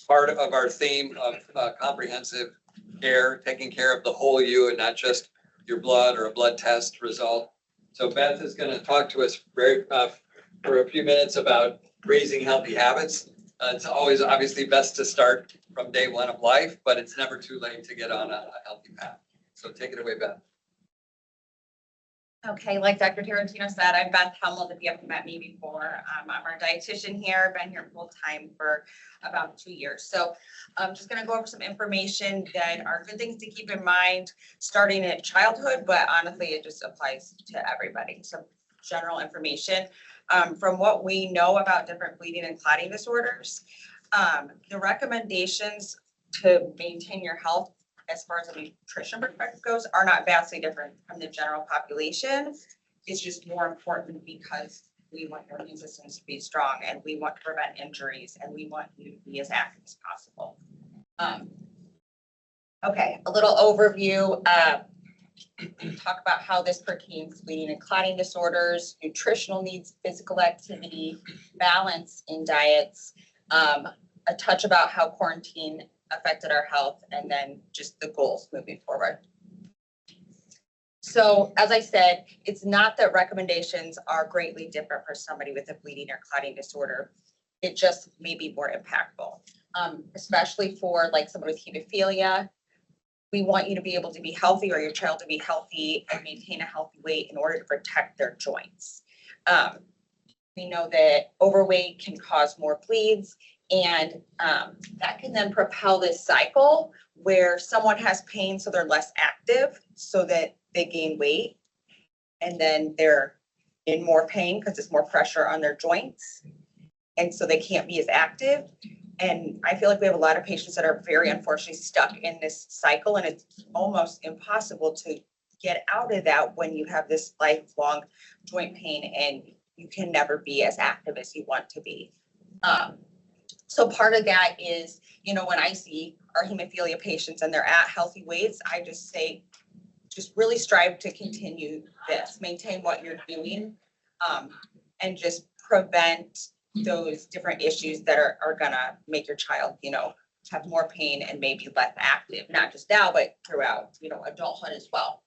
part of our theme of comprehensive care, taking care of the whole you and not just your blood or a blood test result. So Beth is going to talk to us for a few minutes about raising healthy habits. It's always obviously best to start from day one of life, but it's never too late to get on a healthy path. So take it away, Beth. Okay, like Dr. Tarantino said, I'm Beth Helmold, if you haven't met me before. I'm our dietitian here, been here full time for about 2 years. So I'm just gonna go over some information that are good things to keep in mind, starting in childhood, but honestly, it just applies to everybody. Some general information. From what we know about different bleeding and clotting disorders, the recommendations to maintain your health as far as a nutrition perspective goes are not vastly different from the general population. It's just more important because we want your immune systems to be strong and we want to prevent injuries and we want you to be as active as possible. Okay, a little overview. Talk about how this pertains to bleeding and clotting disorders, nutritional needs, physical activity, balance in diets, a touch about how quarantine affected our health, and then just the goals moving forward. So as I said, it's not that recommendations are greatly different for somebody with a bleeding or clotting disorder. It just may be more impactful, especially for like someone with hemophilia. We want you to be able to be healthy or your child to be healthy and maintain a healthy weight in order to protect their joints. We know that overweight can cause more bleeds, and that can then propel this cycle where someone has pain so they're less active so that they gain weight, and then they're in more pain because it's more pressure on their joints, and so they can't be as active. And I feel like we have a lot of patients that are very unfortunately stuck in this cycle, and it's almost impossible to get out of that when you have this lifelong joint pain and you can never be as active as you want to be. So part of that is, you know, when I see our hemophilia patients and they're at healthy weights, I just say, just really strive to continue this, maintain what you're doing, and just prevent those different issues that are gonna make your child, you know, have more pain and maybe less active, not just now, but throughout, you know, adulthood as well.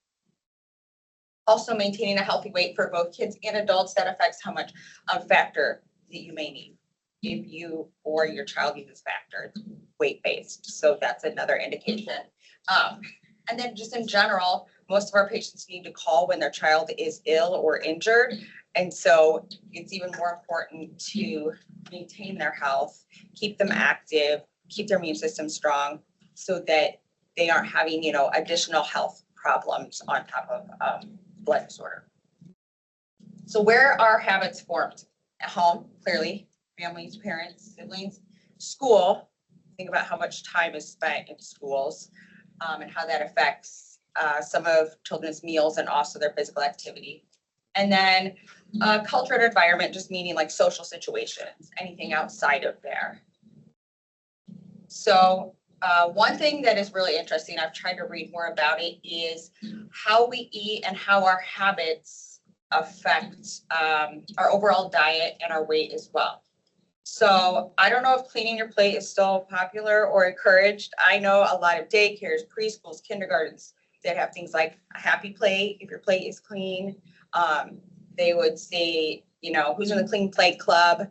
Also maintaining a healthy weight for both kids and adults, that affects how much factor that you may need if you or your child uses factor. It's weight-based, so that's another indication. And then just in general, most of our patients need to call when their child is ill or injured. And so it's even more important to maintain their health, keep them active, keep their immune system strong so that they aren't having, you know, additional health problems on top of blood disorder. So where are habits formed? At home, clearly, families, parents, siblings, school. Think about how much time is spent in schools and how that affects some of children's meals and also their physical activity. And then culture and environment, just meaning like social situations, anything outside of there. So one thing that is really interesting, I've tried to read more about it, is how we eat and how our habits affect our overall diet and our weight as well. So I don't know if cleaning your plate is still popular or encouraged. I know a lot of daycares, preschools, kindergartens that have things like a happy plate, if your plate is clean. They would say, you know, who's in the clean plate club?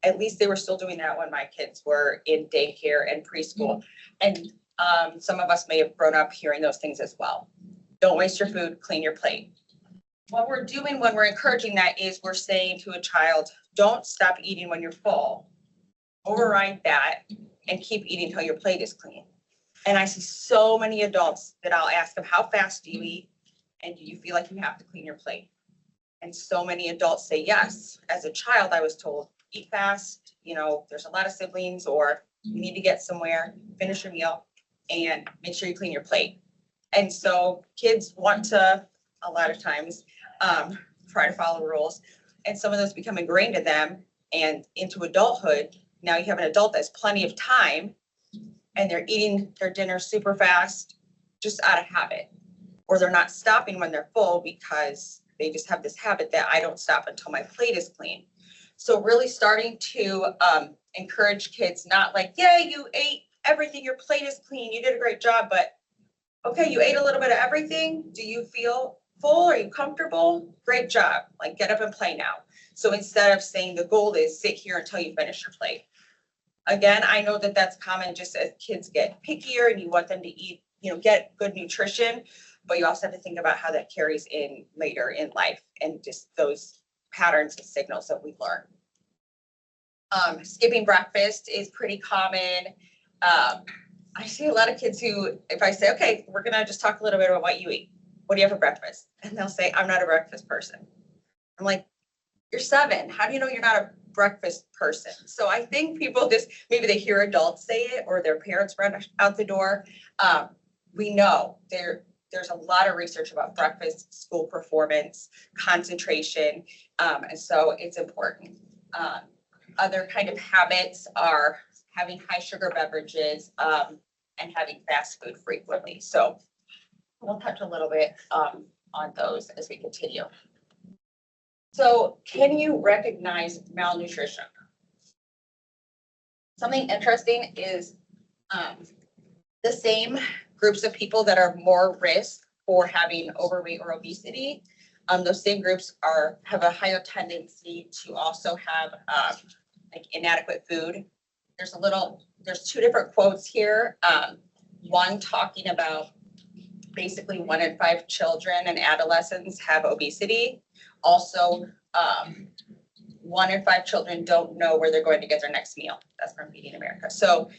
At least they were still doing that when my kids were in daycare and preschool. And some of us may have grown up hearing those things as well. Don't waste your food, clean your plate. What we're doing when we're encouraging that is we're saying to a child, don't stop eating when you're full. Override that and keep eating until your plate is clean. And I see so many adults that I'll ask them, how fast do you eat? And do you feel like you have to clean your plate? And so many adults say yes. As a child, I was told, eat fast, you know, there's a lot of siblings, or you need to get somewhere, finish your meal, and make sure you clean your plate. And so kids want to, a lot of times, try to follow rules. And some of those become ingrained in them, and into adulthood, now you have an adult that's plenty of time, and they're eating their dinner super fast, just out of habit. Or they're not stopping when they're full because they just have this habit that I don't stop until my plate is clean. So really starting to encourage kids, not like, yeah, you ate everything, your plate is clean, you did a great job, but okay, you ate a little bit of everything. Do you feel full? Are you comfortable? Great job. Like, get up and play now. So instead of saying the goal is sit here until you finish your plate. Again, I know that that's common just as kids get pickier and you want them to eat, get good nutrition, but you also have to think about how that carries in later in life and just those patterns and signals that we learn. Skipping breakfast is pretty common. I see a lot of kids who, if I say, okay, we're gonna just talk a little bit about what you eat. What do you have for breakfast? And they'll say, I'm not a breakfast person. I'm like, you're 7. How do you know you're not a breakfast person? So I think people just, maybe they hear adults say it or their parents run out the door. We know there's a lot of research about breakfast, school performance, concentration, and so it's important. Other kind of habits are having high sugar beverages and having fast food frequently. So we'll touch a little bit on those as we continue. So can you recognize malnutrition? Something interesting is the same groups of people that are more risk for having overweight or obesity, those same groups have a higher tendency to also have like inadequate food. There's 2 different quotes here. One talking about basically 1 in 5 children and adolescents have obesity. Also, 1 in 5 children don't know where they're going to get their next meal. That's from Feeding America. So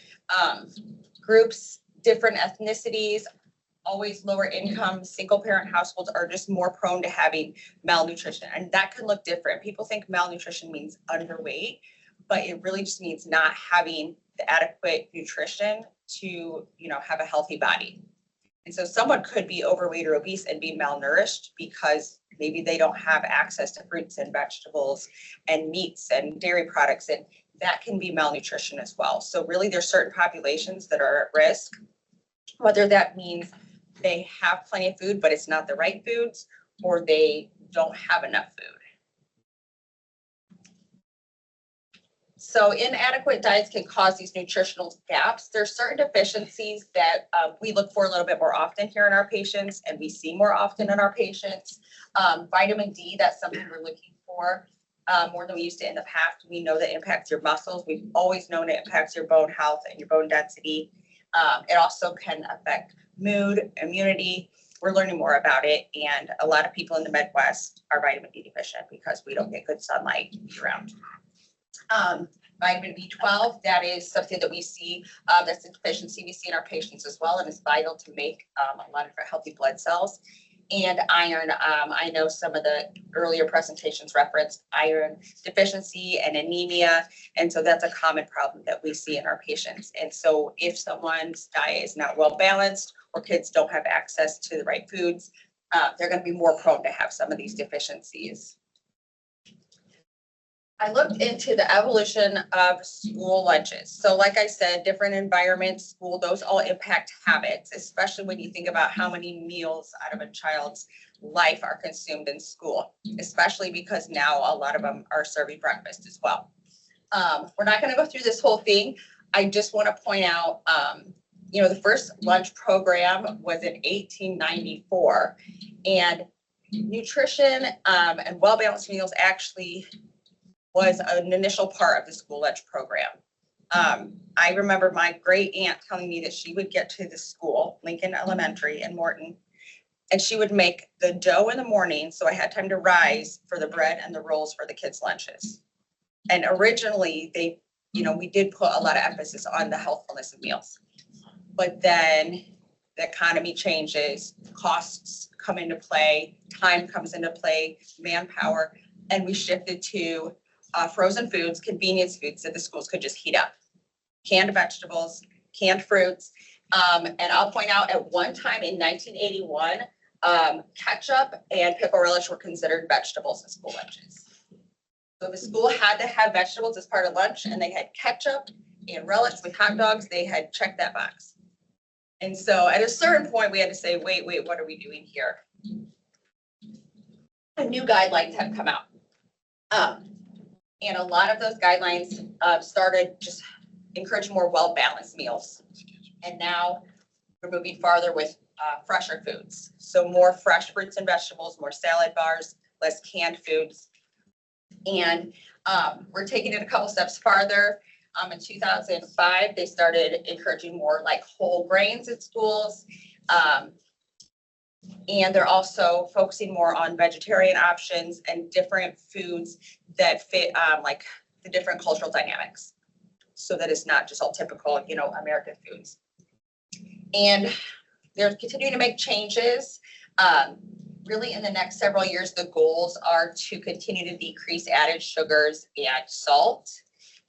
groups, different ethnicities, always lower income, single parent households are just more prone to having malnutrition. And that can look different. People think malnutrition means underweight, but it really just means not having the adequate nutrition to, have a healthy body. And so someone could be overweight or obese and be malnourished because maybe they don't have access to fruits and vegetables and meats and dairy products, and that can be malnutrition as well. So really there's certain populations that are at risk, whether that means they have plenty of food, but it's not the right foods, or they don't have enough food. So inadequate diets can cause these nutritional gaps. There's certain deficiencies that we look for a little bit more often here in our patients, and we see more often in our patients. Vitamin D, that's something we're looking for more than we used to in the past. We know that it impacts your muscles. We've always known it impacts your bone health and your bone density. It also can affect mood, immunity. We're learning more about it, and a lot of people in the Midwest are vitamin D deficient because we don't get good sunlight year-round. Vitamin B12, that is something that we see, that's a deficiency we see in our patients as well, and is vital to make a lot of our healthy blood cells. And iron, I know some of the earlier presentations referenced iron deficiency and anemia, and so that's a common problem that we see in our patients. And so if someone's diet is not well balanced, or kids don't have access to the right foods, they're going to be more prone to have some of these deficiencies. I looked into the evolution of school lunches. So like I said, different environments, school, those all impact habits, especially when you think about how many meals out of a child's life are consumed in school, especially because now a lot of them are serving breakfast as well. We're not going to go through this whole thing. I just want to point out, the first lunch program was in 1894, and nutrition and well-balanced meals actually was an initial part of the school lunch program. I remember my great aunt telling me that she would get to the school, Lincoln Elementary in Morton, and she would make the dough in the morning, so I had time to rise for the bread and the rolls for the kids' lunches. And originally, we did put a lot of emphasis on the healthfulness of meals. But then the economy changes, costs come into play, time comes into play, manpower, and we shifted to frozen foods, convenience foods that the schools could just heat up. Canned vegetables, canned fruits. And I'll point out at one time in 1981, ketchup and pickle relish were considered vegetables in school lunches. So if a school had to have vegetables as part of lunch and they had ketchup and relish with hot dogs, they had checked that box. And so at a certain point, we had to say, wait, what are we doing here? And new guidelines have come out. And a lot of those guidelines started just encouraging more well-balanced meals. And now we're moving farther with fresher foods. So more fresh fruits and vegetables, more salad bars, less canned foods. And we're taking it a couple steps farther. In 2005, they started encouraging more like whole grains at schools. And they're also focusing more on vegetarian options and different foods that fit like the different cultural dynamics. So that it's not just all typical, you know, American foods. And they're continuing to make changes. Really in the next several years, the goals are to continue to decrease added sugars and salt.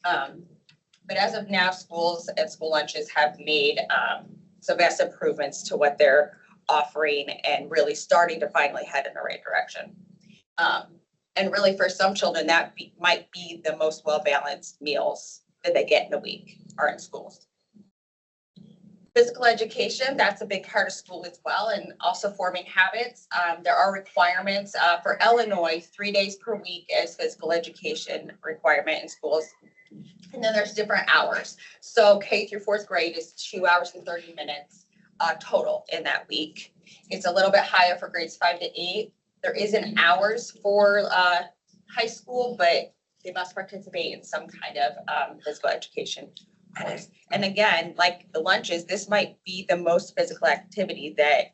But as of now, schools and school lunches have made some vast improvements to what they're offering and really starting to finally head in the right direction. And really for some children, that might be the most well-balanced meals that they get in a week are in schools. Physical education, that's a big part of school as well, and also forming habits. There are requirements for Illinois, 3 days per week as physical education requirement in schools. And then there's different hours. So K through fourth grade is 2 hours and 30 minutes total in that week. It's a little bit higher for grades 5 to 8. There isn't hours for high school, but they must participate in some kind of physical education. And again, like the lunches, this might be the most physical activity that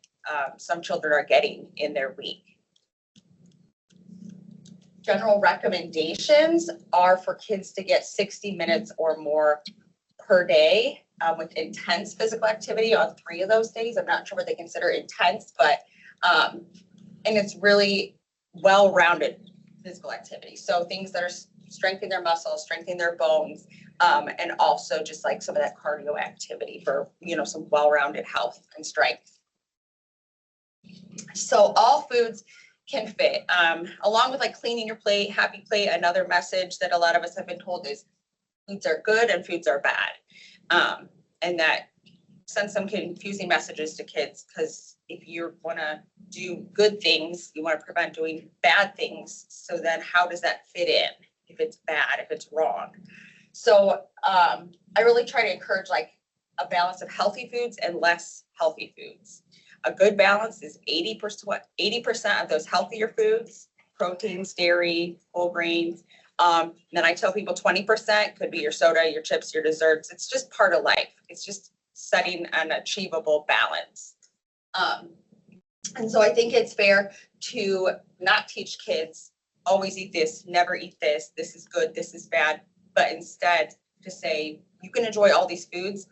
some children are getting in their week. General recommendations are for kids to get 60 minutes or more per day with intense physical activity on 3 of those days. I'm not sure what they consider intense, but, and it's really well-rounded physical activity. So things that are strengthening their muscles, strengthening their bones, and also just like some of that cardio activity for, you know, some well-rounded health and strength. So all foods can fit, along with like cleaning your plate, happy plate. Another message that a lot of us have been told is foods are good and foods are bad. And that sends some confusing messages to kids, because if you want to do good things, you want to prevent doing bad things. So then how does that fit in if it's bad, if it's wrong? So I really try to encourage like a balance of healthy foods and less healthy foods. A good balance is 80% of those healthier foods, proteins, dairy, whole grains. Then I tell people 20% could be your soda, your chips, your desserts. It's just part of life. It's just setting an achievable balance. And so I think it's fair to not teach kids, always eat this, never eat this, this is good, this is bad, but instead to say, you can enjoy all these foods.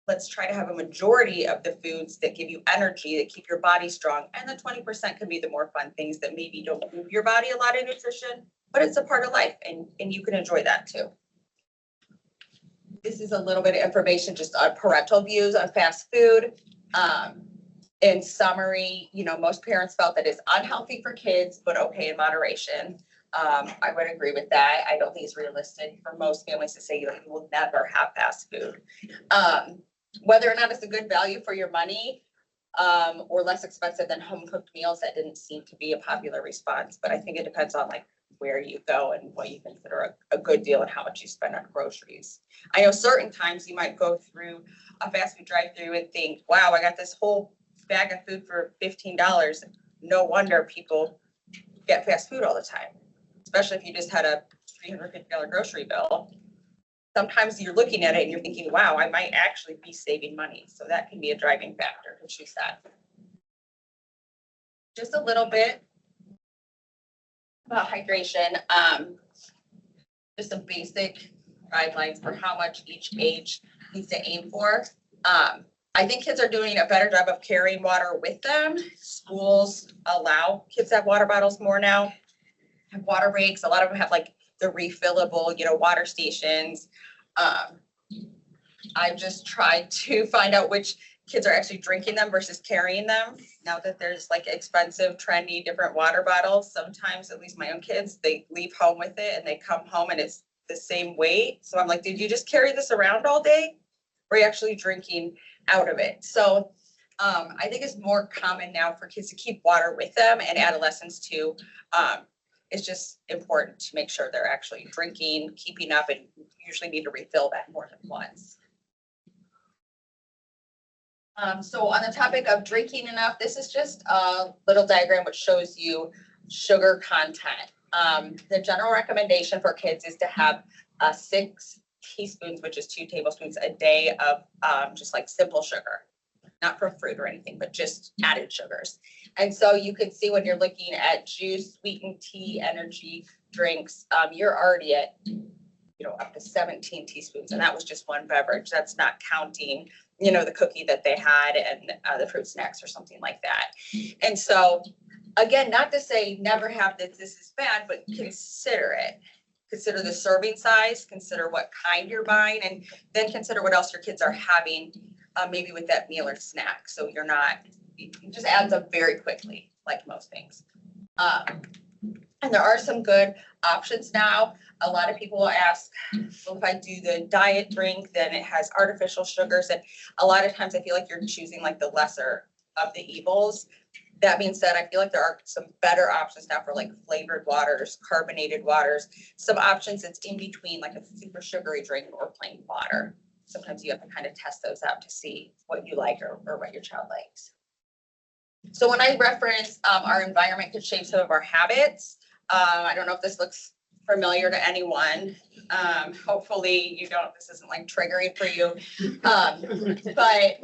Let's try to have a majority of the foods that give you energy, that keep your body strong. And the 20% can be the more fun things that maybe don't move your body a lot of nutrition, but it's a part of life and you can enjoy that too. This is a little bit of information just on parental views on fast food. In summary, you know, most parents felt that it's unhealthy for kids, but okay in moderation. I would agree with that. I don't think it's realistic for most families to say you will never have fast food. Whether or not it's a good value for your money or less expensive than home cooked meals, that didn't seem to be a popular response. But I think it depends on like where you go and what you consider a good deal and how much you spend on groceries. I know certain times you might go through a fast food drive-through and think, wow, I got this whole bag of food for $15. No wonder people get fast food all the time, especially if you just had a $350 grocery bill. Sometimes you're looking at it and you're thinking, wow, I might actually be saving money. So that can be a driving factor, which she said. Just a little bit about hydration. Just some basic guidelines for how much each age needs to aim for. I think kids are doing a better job of carrying water with them. Schools allow kids to have water bottles more now, have water breaks. A lot of them have like the refillable, you know, water stations. I've just tried to find out which kids are actually drinking them versus carrying them. Now that there's like expensive, trendy, different water bottles, sometimes, at least my own kids, they leave home with it and they come home and it's the same weight. So I'm like, did you just carry this around all day? Or are you actually drinking out of it? So I think it's more common now for kids to keep water with them and adolescents to It's just important to make sure they're actually drinking, keeping up, and usually need to refill that more than once. So on the topic of drinking enough, this is just a little diagram which shows you sugar content. The general recommendation for kids is to have 6 teaspoons, which is 2 tablespoons a day of just like simple sugar, not from fruit or anything, but just added sugars. And so you can see when you're looking at juice, sweetened tea, energy drinks, you're already at, up to 17 teaspoons. And that was just one beverage. That's not counting, the cookie that they had and the fruit snacks or something like that. And so, again, not to say never have this is bad, but consider it. Consider the serving size, consider what kind you're buying, and then consider what else your kids are having, maybe with that meal or snack. So it just adds up very quickly, like most things. And there are some good options now. A lot of people will ask, well, if I do the diet drink, then it has artificial sugars. And a lot of times I feel like you're choosing like the lesser of the evils. That being said, I feel like there are some better options now for like flavored waters, carbonated waters, some options that's in between like a super sugary drink or plain water. Sometimes you have to kind of test those out to see what you like or what your child likes. So when I reference our environment could shape some of our habits, I don't know if this looks familiar to anyone. Hopefully this isn't like triggering for you. But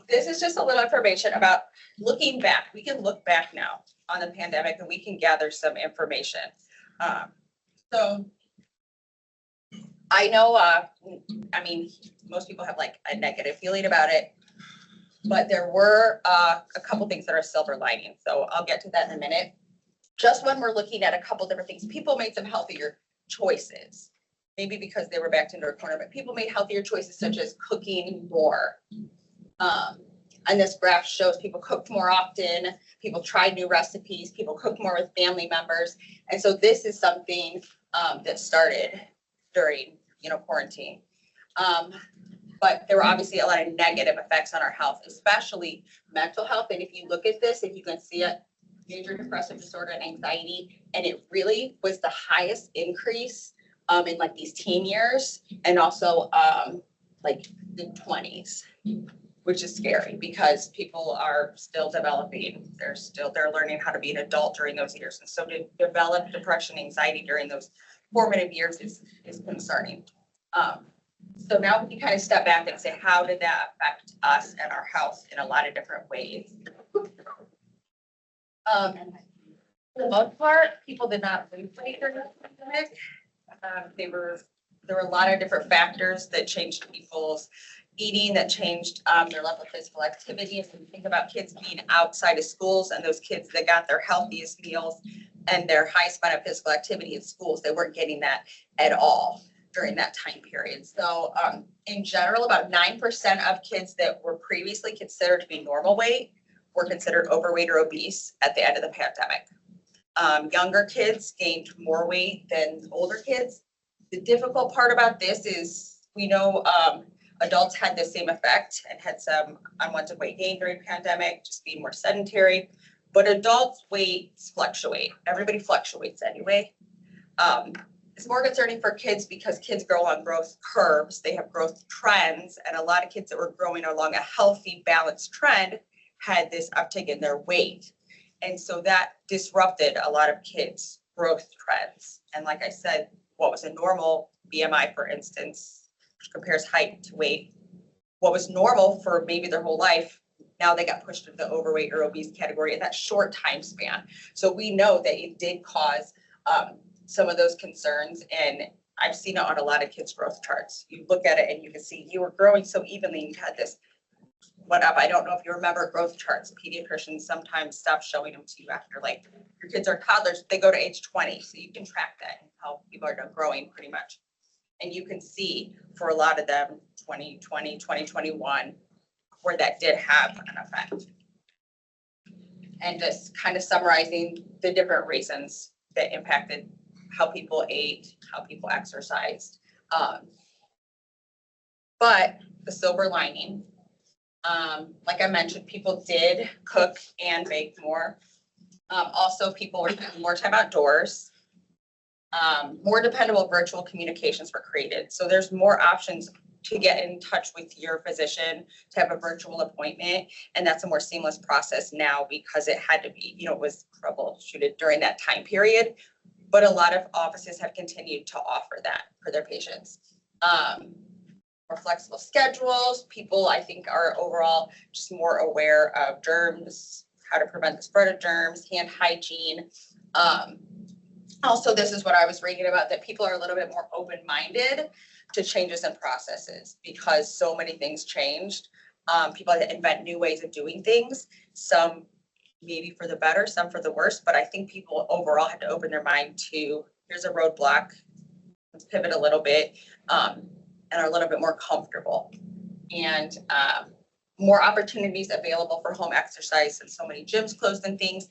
this is just a little information about looking back. We can look back now on the pandemic and we can gather some information. So I know, most people have like a negative feeling about it, but there were a couple things that are silver lining. So I'll get to that in a minute. Just when we're looking at a couple different things, people made some healthier choices, maybe because they were backed into a corner, but people made healthier choices such as cooking more. And this graph shows people cooked more often, people tried new recipes, people cooked more with family members. And so this is something that started during, quarantine. But there were obviously a lot of negative effects on our health, especially mental health. And if you look at this, if you can see it, major depressive disorder and anxiety, and it really was the highest increase in like these teen years and also like the 20s, which is scary because people are still developing. They're learning how to be an adult during those years. And so to develop depression, anxiety during those formative years is concerning. So now we can kind of step back and say, how did that affect us and our health in a lot of different ways? For the most part, people did not lose weight during the pandemic. There were a lot of different factors that changed people's eating, that changed their level of physical activity. If you think about kids being outside of schools and those kids that got their healthiest meals and their highest amount of physical activity in schools, they weren't getting that at all during that time period. So in general, about 9% of kids that were previously considered to be normal weight were considered overweight or obese at the end of the pandemic. Younger kids gained more weight than older kids. The difficult part about this is we know adults had the same effect and had some unwanted weight gain during the pandemic, just being more sedentary. But adults' weights fluctuate. Everybody fluctuates anyway. It's more concerning for kids because kids grow on growth curves. They have growth trends, and a lot of kids that were growing along a healthy, balanced trend had this uptick in their weight. And so that disrupted a lot of kids' growth trends. And like I said, what was a normal BMI, for instance, which compares height to weight, what was normal for maybe their whole life, now they got pushed into the overweight or obese category in that short time span. So we know that it did cause some of those concerns, and I've seen it on a lot of kids' growth charts. You look at it and you can see you were growing so evenly, you had this I don't know if you remember growth charts. Pediatricians sometimes stop showing them to you after like your kids are toddlers, they go to age 20. So you can track that and how people are growing pretty much. And you can see for a lot of them, 2020, 2021, where that did have an effect. And just kind of summarizing the different reasons that impacted how people ate, how people exercised. But the silver lining, like I mentioned, people did cook and bake more. Also, people were spending more time outdoors. More dependable virtual communications were created. So there's more options to get in touch with your physician, to have a virtual appointment. And that's a more seamless process now because it had to be, it was troubleshooted during that time period. But a lot of offices have continued to offer that for their patients. More flexible schedules. People, I think, are overall just more aware of germs, how to prevent the spread of germs, hand hygiene. Also, this is what I was reading about, that people are a little bit more open-minded to changes in processes because so many things changed. People had to invent new ways of doing things, some maybe for the better, some for the worse, but I think people overall had to open their mind to, here's a roadblock, let's pivot a little bit, and are a little bit more comfortable. And more opportunities available for home exercise, and so many gyms closed and things.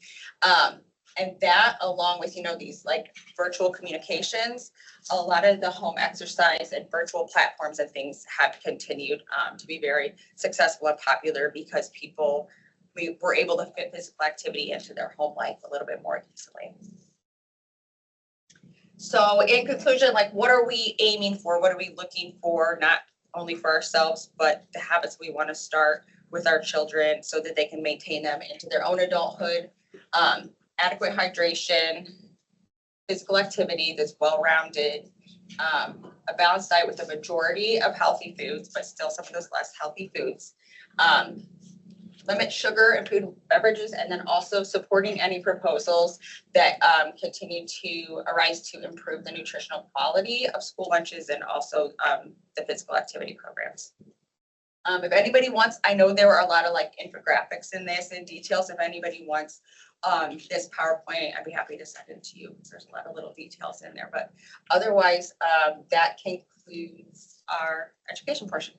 And that, along with, these like virtual communications, a lot of the home exercise and virtual platforms and things have continued to be very successful and popular because we were able to fit physical activity into their home life a little bit more easily. So in conclusion, like, what are we aiming for? What are we looking for, not only for ourselves, but the habits we want to start with our children so that they can maintain them into their own adulthood? Adequate hydration, physical activity that's well-rounded, a balanced diet with a majority of healthy foods, but still some of those less healthy foods. Limit sugar and food beverages, and then also supporting any proposals that continue to arise to improve the nutritional quality of school lunches and also the physical activity programs. If anybody wants, I know there were a lot of like infographics in this and details. If anybody wants this PowerPoint, I'd be happy to send it to you because there's a lot of little details in there. But otherwise, that concludes our education portion.